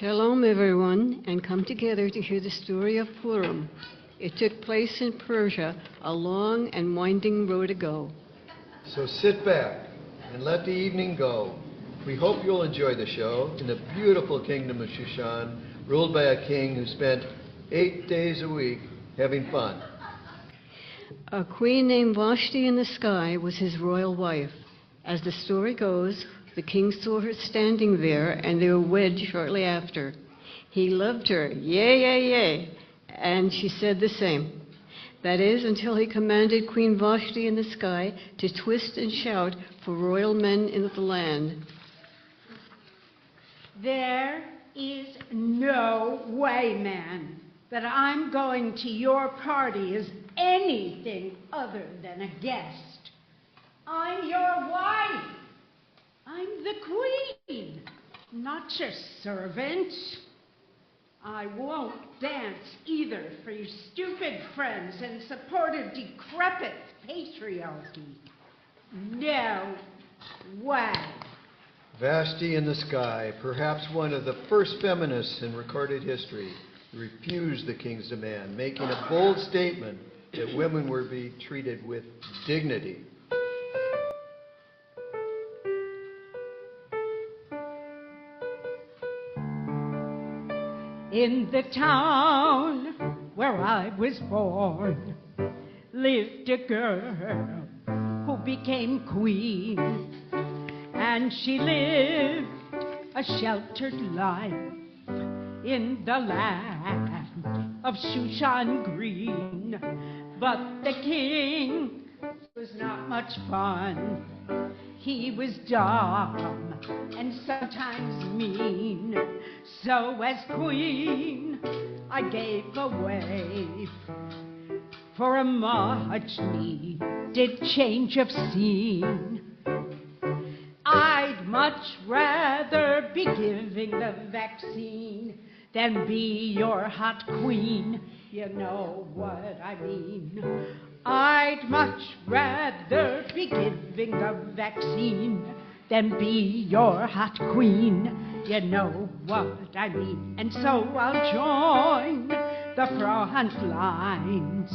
Shalom, everyone, and come together to hear the story of Purim. It took place in Persia, a long and winding road ago. So sit back and let the evening go. We hope you'll enjoy the show in the beautiful kingdom of Shushan, ruled by a king who spent 8 days a week having fun. A queen named Vashti in the sky was his royal wife. As the story goes, the king saw her standing there, and they were wed shortly after. He loved her, yea, yea, yea, and she said the same. That is, until he commanded Queen Vashti in the sky to twist and shout for royal men in the land. There is no way, man, that I'm going to your party as anything other than a guest. I'm your wife. I'm the queen, not your servant. I won't dance either for your stupid friends and support a decrepit patriarchy. No way. Vashti in the sky, perhaps one of the first feminists in recorded history, refused the king's demand, making a bold statement that women were to be treated with dignity. In the town where I was born lived a girl who became queen, and she lived a sheltered life in the land of Shushan Green. But the king was not much fun. He was dumb and sometimes mean. So as queen, I gave away for a much-needed change of scene. I'd much rather be giving the vaccine than be your hot queen. You know what I mean. I'd much rather be giving the vaccine than be your hot queen. You know what I mean. And so I'll join the front lines.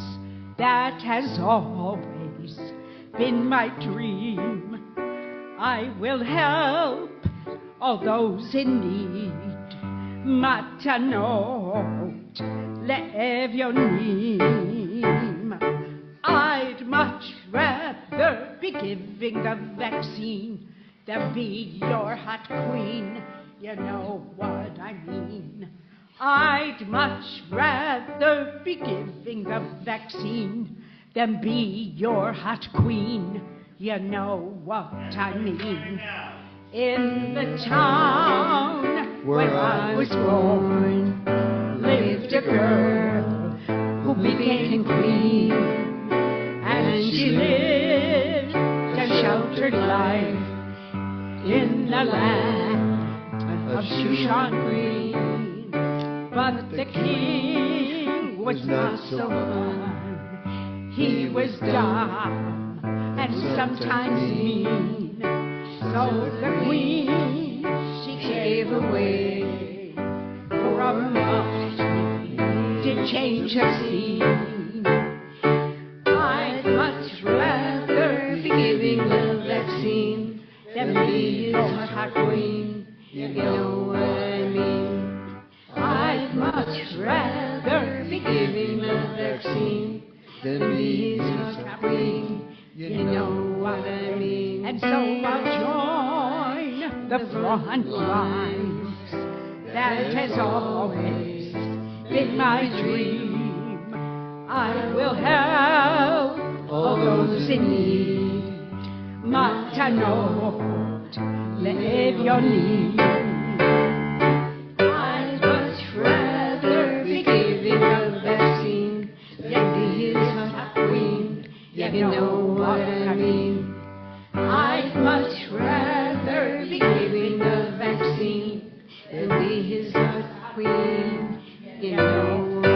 That has always been my dream. I will help all those in need. Matanot le'evyonim. I'd much rather be giving the vaccine than be your hot queen. You know what I mean. I'd much rather be giving the vaccine than be your hot queen. You know what I mean. In the town where I was born lived a girl who became queen, and she lived a sheltered life in the land of Shushan Green. But the king was not so fun. He was dumb and sometimes mean. So the queen, she gave away for a much-needed change of scene. I'd much rather be giving the vaccine than be your hot queen. You know what I mean. I'd much rather be giving the vaccine than be his hot queen. You know what I mean. And so I'll join the front lines. That has always been my dream. I will help all those in need. Matanot le'evyonim. I'd much rather be giving the vaccine than be his hot queen. You know what I mean. I'd much rather be giving the vaccine than be his hot queen. You know what I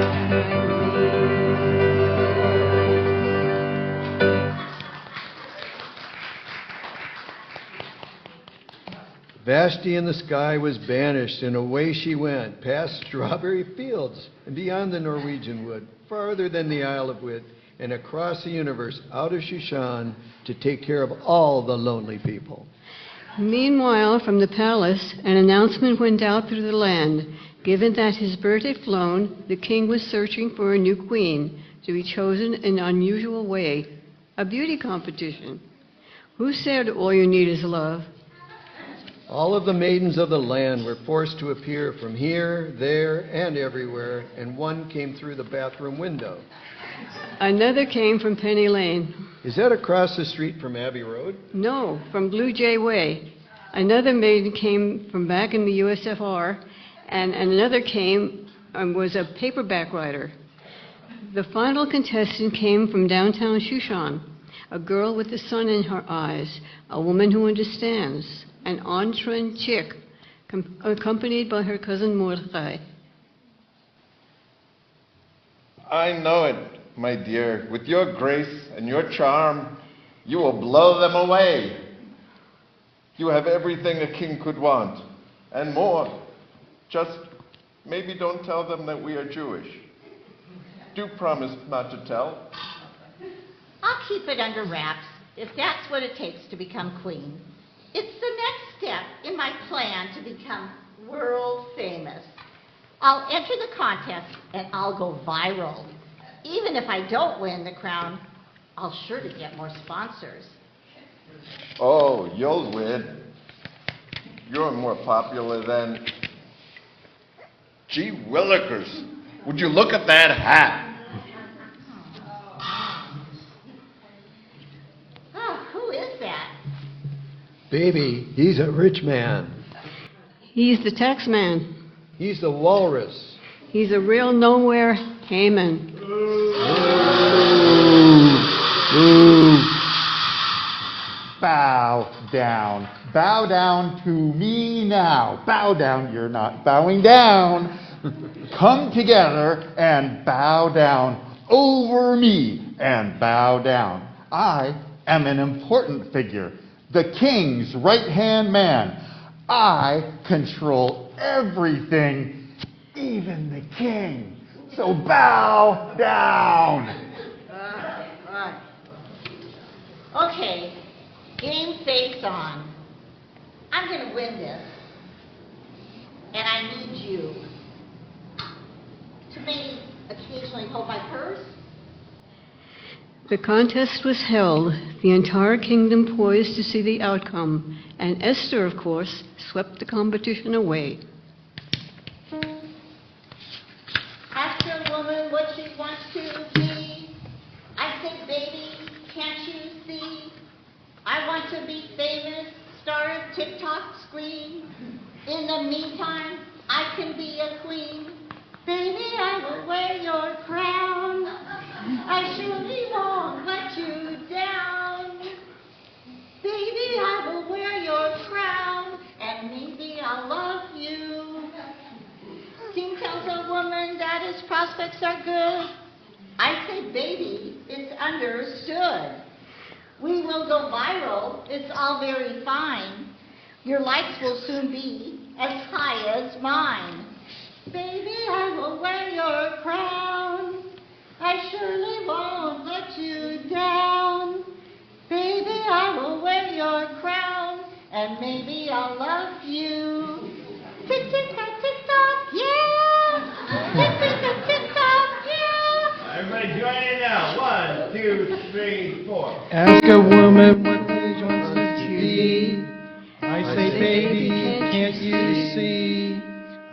mean. Vashti in the sky was banished, and away she went, past strawberry fields, and beyond the Norwegian wood, farther than the Isle of Wight, and across the universe, out of Shushan, to take care of all the lonely people. Meanwhile, from the palace, an announcement went out through the land. Given that his bird had flown, the king was searching for a new queen to be chosen in an unusual way, a beauty competition. Who said all you need is love? All of the maidens of the land were forced to appear from here, there, and everywhere, and one came through the bathroom window. Another came from Penny Lane. Is that across the street from Abbey Road? No, from Blue Jay Way. Another maiden came from back in the USFR, and another came and was a paperback writer. The final contestant came from downtown Shushan, a girl with the sun in her eyes, a woman who understands, an on-trend chick, accompanied by her cousin Mordecai. I know it, my dear. With your grace and your charm, you will blow them away. You have everything a king could want, and more. Just maybe don't tell them that we are Jewish. Do promise not to tell. I'll keep it under wraps if that's what it takes to become queen. It's the next step in my plan to become world famous. I'll enter the contest and I'll go viral. Even if I don't win the crown, I'll sure to get more sponsors. Oh, you'll win. You're more popular than... Gee willikers, would you look at that hat? Oh, who is that? Baby, he's a rich man. He's the tax man. He's the walrus. He's a real nowhere Haman. Bow down. Bow down to me now. Bow down. You're not bowing down. Come together and bow down over me and bow down. I am an important figure, the king's right-hand man. I control everything, even the king. So bow down. Okay, game face on. I'm going to win this. And I need you to maybe occasionally hold my purse. The contest was held, the entire kingdom poised to see the outcome, and Esther, of course, swept the competition away. Ask a woman what she wants to be. I say, baby, can't you see? I want to be famous, star of TikTok screen. In the meantime, I can be a queen. Baby, I will wear your crown. I surely won't let you down. Baby, I will wear your crown, and maybe I'll love you. King tells a woman that his prospects are good. I say, baby, it's understood. We will go viral, it's all very fine. Your likes will soon be as high as mine. Baby, I will wear your crown. I surely won't let you down. Baby, I will wear your crown, and maybe I'll love you. Tick, tick, tock, tick, tock, yeah. Tick, tick, tock, tick, tock, yeah. Everybody join in now. 1, 2, 3, 4. Ask a woman what she wants to be. I say, baby, can't you see?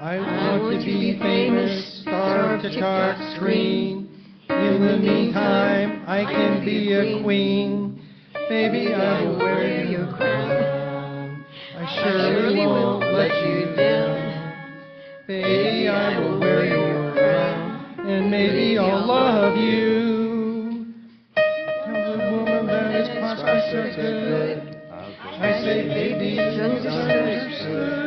I want to be famous, star of TikTok screen. In the meantime, I can be a queen. Baby, I will wear your crown. I surely won't let you down. Baby, I will wear your crown, and maybe I'll love you. Tell the woman that his prospects are good. I say, baby, it's understood.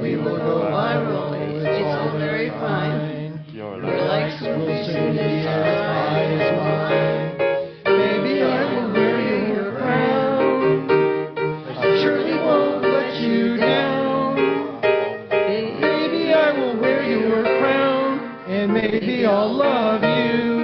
We will go viral, it's all very fine. Your likes will soon be as high as mine. Baby, I will wear your crown. I surely won't let you down. and maybe I'll love you.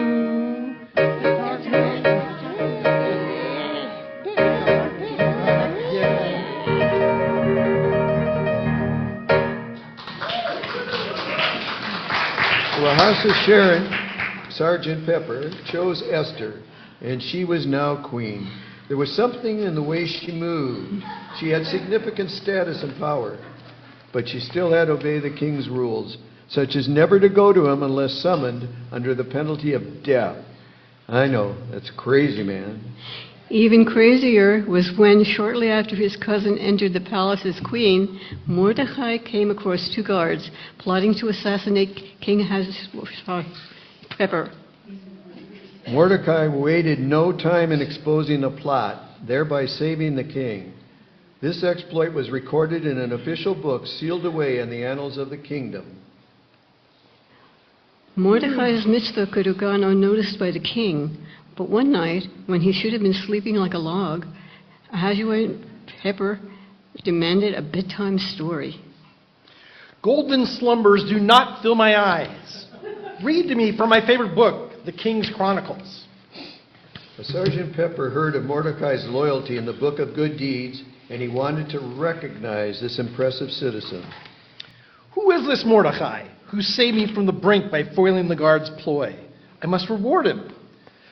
The house of Sharon, Sergeant Pepper, chose Esther, and she was now queen. There was something in the way she moved. She had significant status and power, but she still had to obey the king's rules, such as never to go to him unless summoned under the penalty of death. I know, that's crazy, man. Even crazier was when, shortly after his cousin entered the palace as queen, Mordecai came across two guards plotting to assassinate King Pepper. Mordecai waited no time in exposing the plot, thereby saving the king. This exploit was recorded in an official book sealed away in the annals of the kingdom. Mordecai's mitzvah could have gone unnoticed by the king, but one night, when he should have been sleeping like a log, Ahasuerus Pepper demanded a bedtime story. Golden slumbers do not fill my eyes. Read to me from my favorite book, The King's Chronicles. Sergeant Pepper heard of Mordecai's loyalty in the book of good deeds, and he wanted to recognize this impressive citizen. Who is this Mordecai, who saved me from the brink by foiling the guard's ploy? I must reward him.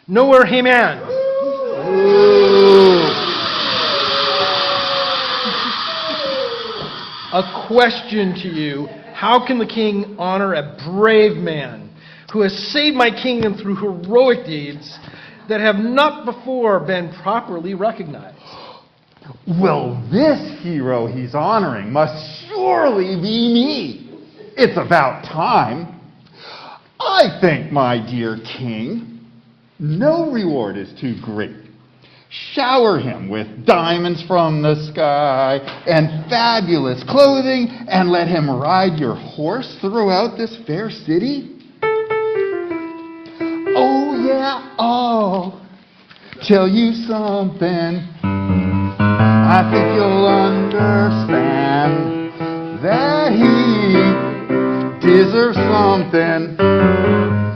Nowhere, Haman. A question to you. How can the king honor a brave man who has saved my kingdom through heroic deeds that have not before been properly recognized? Well, this hero he's honoring must surely be me. It's about time. I think, my dear king, no reward is too great. Shower him with diamonds from the sky and fabulous clothing, and let him ride your horse throughout this fair city. Oh, yeah, I'll tell you something. I think you'll understand that he deserves something.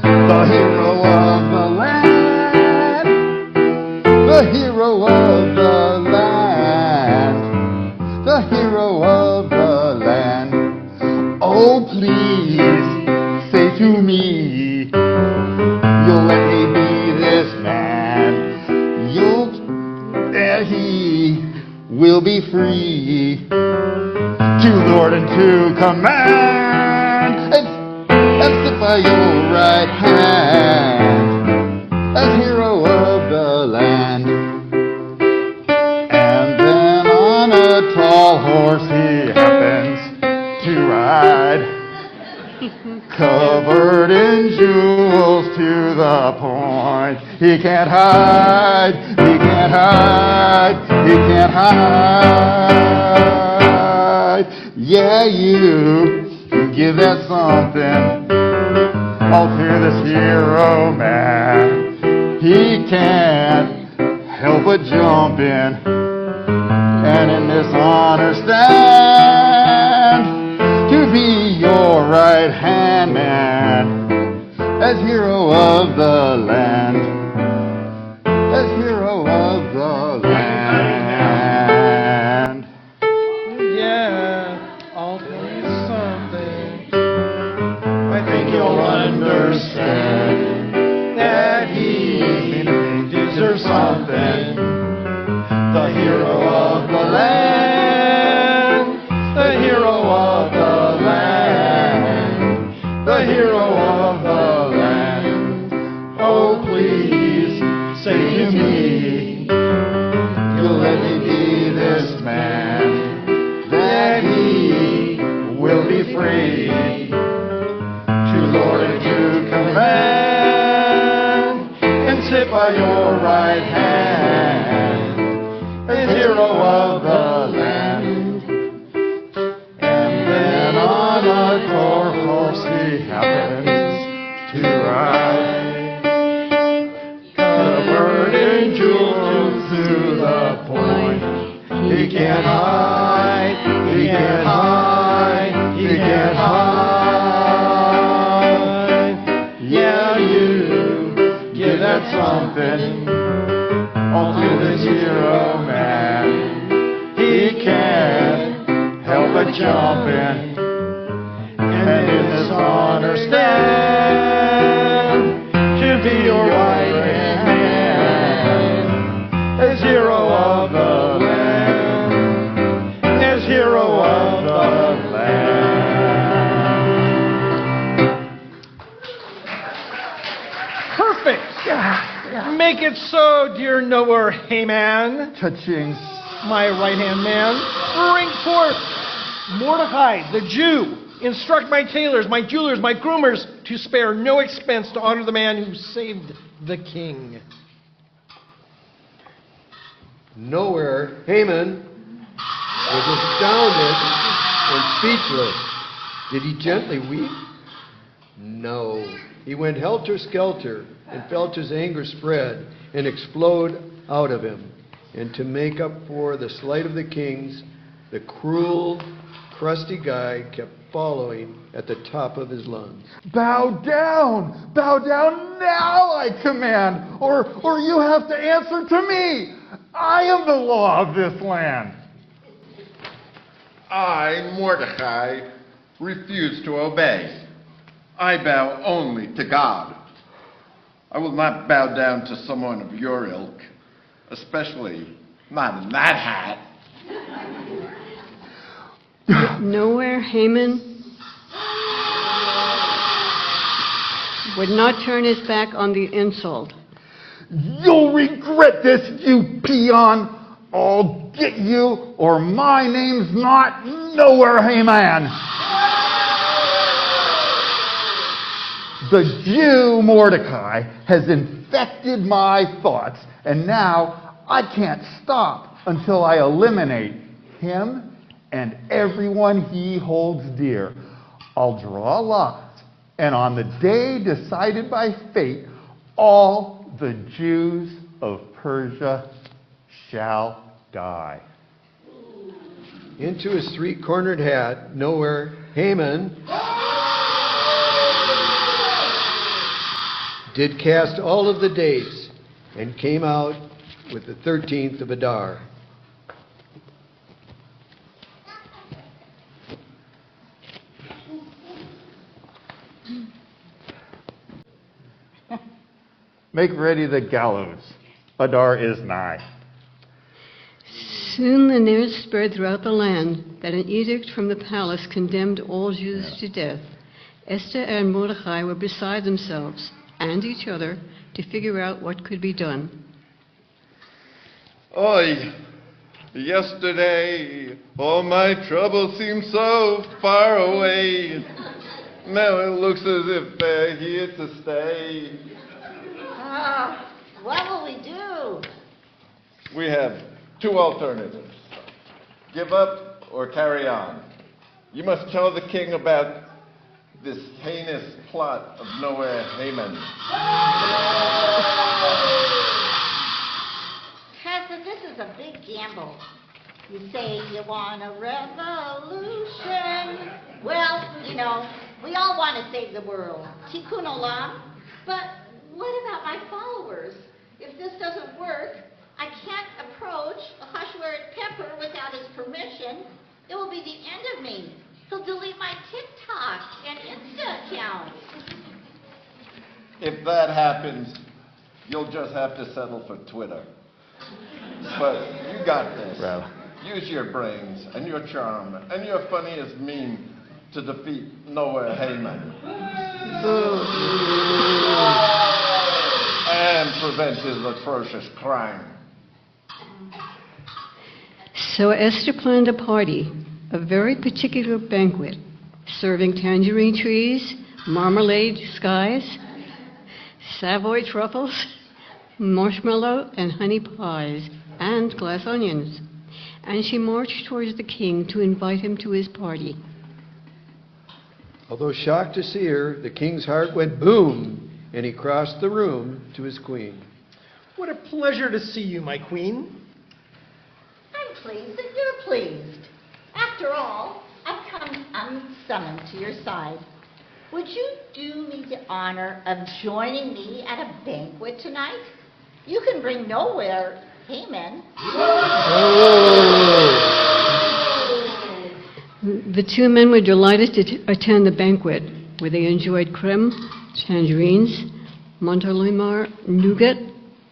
The hero of the land, the hero of the land, the hero of the land. Oh, please say to me, you'll let me be this man. He will be free to lord and to command, and sit by your right hand as hero of the land. And then on a tall horse he happens to ride, covered in jewels to the point he can't hide, he can't hide, he can't hide. Yeah, you give that something all to this hero man. He can't help but jump in, and in this honor stand to be your right hand man as hero of the land, as hero of the land. Yeah, I'll tell you something. I think you'll understand that he deserves something. The hero of the land, the hero of the land, the hero of the land. Oh, please say to me, you'll let me be this man, that he will be free to lord and to command, and sit by your right hand as hero of the land. And then on a tall horse he happens to ride, covered in jewels to the point he can't hide, he can't hide, he can't hide. jumping, all to this hero man. He can't help but jumping, and in this honor stand to be your right hand as hero of the land, as hero of the land. Perfect. Make it so, dear knower Haman, Cha-ching. my right-hand man. Bring forth Mordecai, the Jew. Instruct my tailors, my jewelers, my groomers to spare no expense to honor the man who saved the king. Nowhere, Haman was astounded and speechless. Did he gently weep? No. He went helter-skelter and felt his anger spread and explode out of him. And to make up for the slight of the kings, the cruel, crusty guy kept following at the top of his lungs. Bow down now, I command, or you have to answer to me. I am the law of this land. I, Mordecai, refuse to obey. I bow only to God. I will not bow down to someone of your ilk, especially not in that hat. Nowhere Haman would not turn his back on the insult. You'll regret this, you peon. I'll get you, or my name's not Nowhere Haman. The Jew Mordecai has infected my thoughts, and now I can't stop until I eliminate him and everyone he holds dear. I'll draw lots, and on the day decided by fate, all the Jews of Persia shall die. Into his three-cornered hat, Nowhere Haman did cast all of the dates and came out with the 13th of Adar. Make ready the gallows. Adar is nigh. Soon the news spread throughout the land that an edict from the palace condemned all Jews to death. Esther and Mordecai were beside themselves and each other to figure out what could be done. Oi, yesterday all my troubles seemed so far away. Now it looks as if they're here to stay. What will we do? We have two alternatives. Give up or carry on. You must tell the king about this heinous plot of Nowhere Haman. Cousin, this is a big gamble. You say you want a revolution. Well, we all want to save the world. Tikkun olam. But what about my followers? If this doesn't work, I can't approach Ahasuerus Pepper without his permission. It will be the end of me. He'll delete my TikTok and Insta accounts. If that happens, you'll just have to settle for Twitter. But you got this. Well. Use your brains and your charm and your funniest meme to defeat Nowhere Haman. And prevent his atrocious crime. So Esther planned a party, a very particular banquet, serving tangerine trees, marmalade skies, Savoy truffles, marshmallow and honey pies, and glass onions. And she marched towards the king to invite him to his party. Although shocked to see her, the king's heart went boom, and he crossed the room to his queen. What a pleasure to see you, my queen. I'm pleased that you're pleased. After all, I've come unsummoned to your side. Would you do me the honor of joining me at a banquet tonight? You can bring nowhere Haman. The two men were delighted to attend the banquet, where they enjoyed creme, tangerines, Montelimar nougat,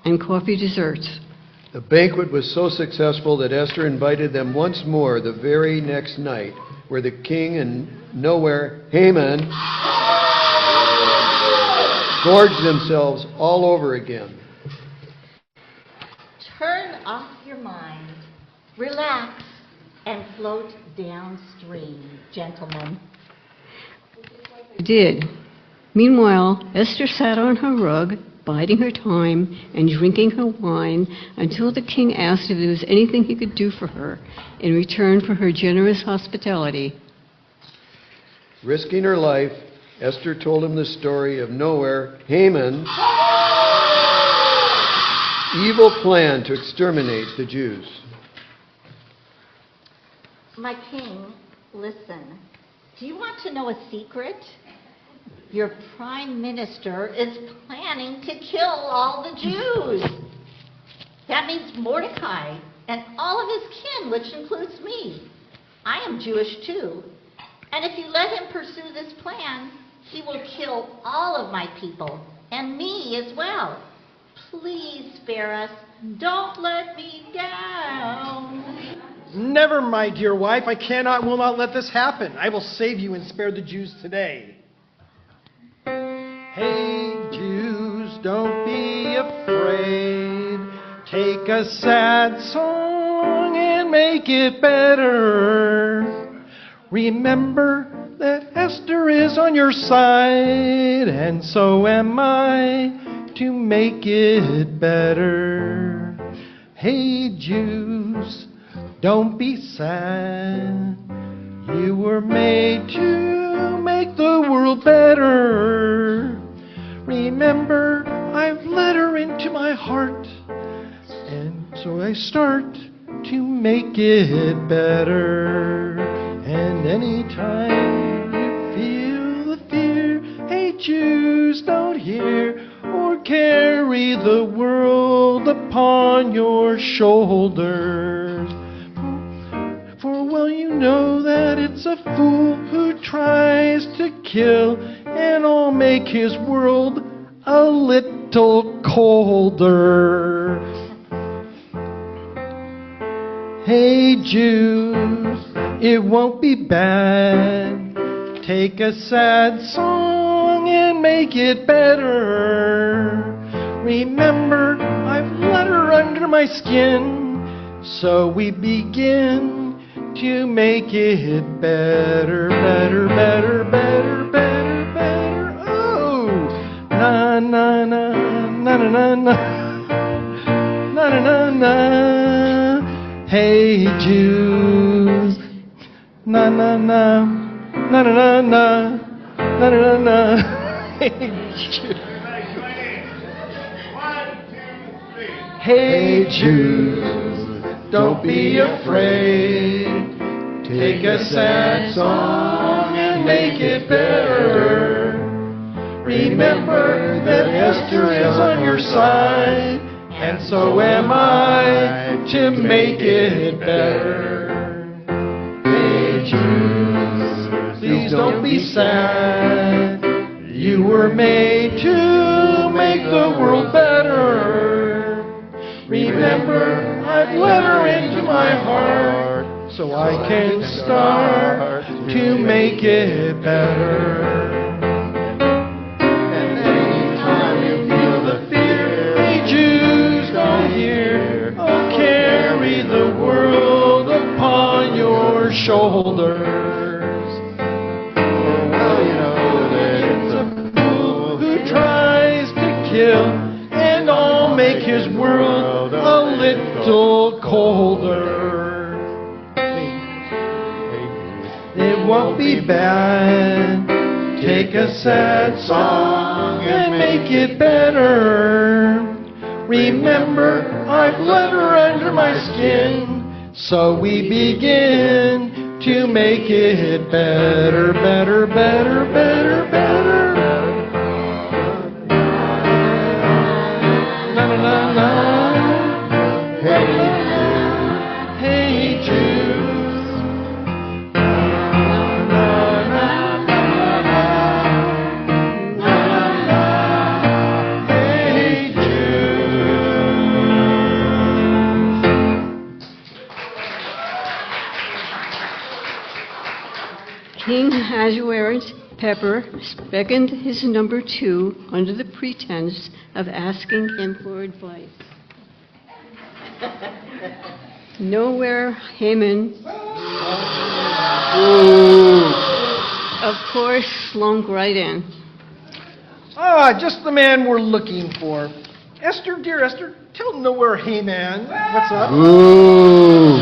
and coffee desserts. The banquet was so successful that Esther invited them once more the very next night, where the king and nowhere Haman gorged themselves all over again. Turn off your mind, relax, and float downstream, gentlemen. They did. Meanwhile, Esther sat on her rug, biding her time and drinking her wine until the king asked if there was anything he could do for her in return for her generous hospitality. Risking her life, Esther told him the story of nowhere Haman's evil plan to exterminate the Jews. My king, listen. Do you want to know a secret? Your prime minister is planning to kill all the Jews. That means Mordecai and all of his kin, which includes me. I am Jewish too. And if you let him pursue this plan, he will kill all of my people and me as well. Please spare us. Don't let me down. Never, my dear wife. I will not let this happen. I will save you and spare the Jews today. Hey, Jews, don't be afraid. Take a sad song and make it better. Remember that Esther is on your side, and so am I, to make it better. Hey, Jews, don't be sad. You were made to make the world better. Remember, I've let her into my heart, and so I start to make it better. And anytime you feel the fear, hey Jews, don't hear or carry the world upon your shoulders. For well you know that it's a fool who tries to kill, and I'll make his world a little colder. Hey Jews, it won't be bad. Take a sad song and make it better. Remember, I've let her under my skin, so we begin to make it better, better, better, better, better, better. Oh, na na na na na na na na na na. Hey Jews, na na na na na na na na na na. Hey Jews. 1, 2, 3. Hey Jews, don't be afraid. Take a sad song and make it better. Remember that Esther is on your side, and so am I, to make it better. Hey Jews, please don't be sad. You were made to make the world better. Remember, I've let her into my heart, so I can start to make it better. And anytime you feel the fear, hey Jews, don't hear, oh carry the world upon your shoulders. For well you know that it's a fool who tries to kill, and I'll make his world a little colder. It won't be bad. Take a sad song and make it better. Remember, I've let her under my skin, so we begin to make it better, better, better, better, better. Na na na na. Pepper beckoned his number 2 under the pretense of asking him for advice. Nowhere Haman, of course, slunk right in. Ah, just the man we're looking for. Esther, dear Esther, tell Nowhere Haman what's up. Ooh.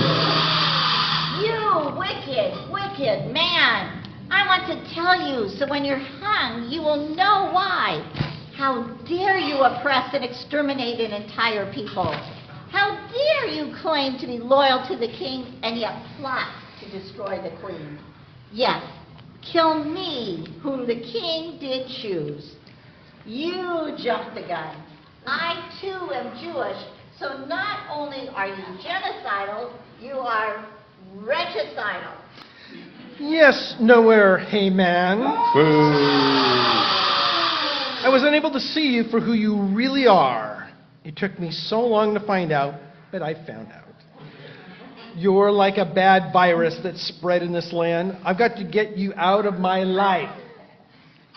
You wicked man. I want to tell you so when you're hung, you will know why. How dare you oppress and exterminate an entire people? How dare you claim to be loyal to the king and yet plot to destroy the queen? Yes, kill me, whom the king did choose. You jumped the gun. I too am Jewish, so not only are you genocidal, you are regicidal. Yes, Nowhere Haman. I was unable to see you for who you really are. It took me so long to find out, but I found out. You're like a bad virus that's spread in this land. I've got to get you out of my life.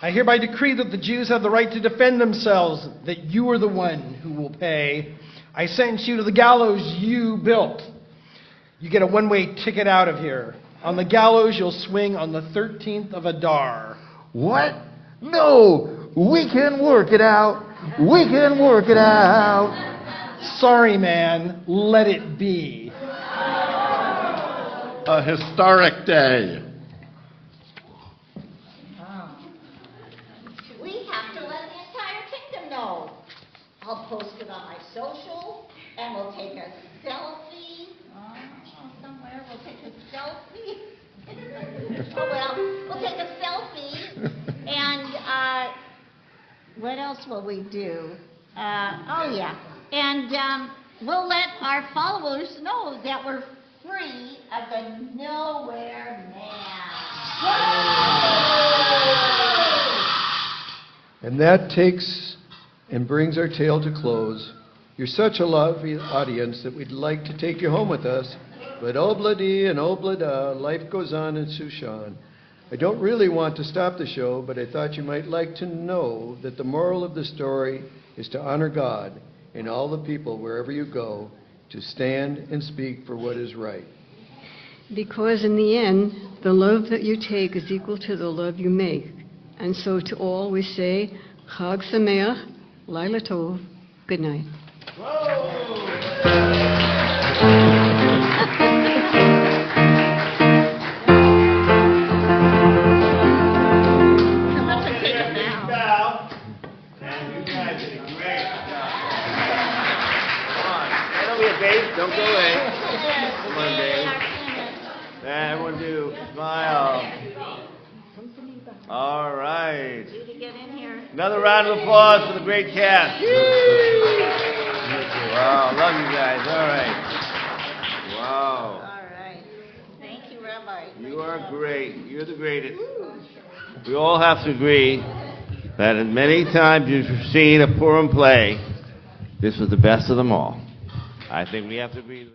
I hereby decree that the Jews have the right to defend themselves, that you are the one who will pay. I sentence you to the gallows you built. You get a one-way ticket out of here. On the gallows, you'll swing on the 13th of Adar. What? No, we can work it out. We can work it out. Sorry, man. Let it be. A historic day. We have to let the entire kingdom know. I'll post it on my social, and we'll take a selfie. Somewhere we'll take a selfie. Oh, well, we'll take a selfie. And what else will we do? Oh, yeah. And we'll let our followers know that we're free of the Nowhere Man. And that takes and brings our tale to close. You're such a lovely audience that we'd like to take you home with us. But obla-dee and obla-da, life goes on in Shushan. I don't really want to stop the show, but I thought you might like to know that the moral of the story is to honor God and all the people wherever you go, to stand and speak for what is right. Because in the end, the love that you take is equal to the love you make. And so to all we say, Chag Sameach, Laila Tov, good night. Don't go away. Come on, babe. Everyone do. Smile. All right. Another round of applause for the great cast. Wow, love you guys. All right. Wow. All right. Thank you, Rabbi. You are great. You're the greatest. We all have to agree that as many times you've seen a Purim play, this was the best of them all. I think we have to agree.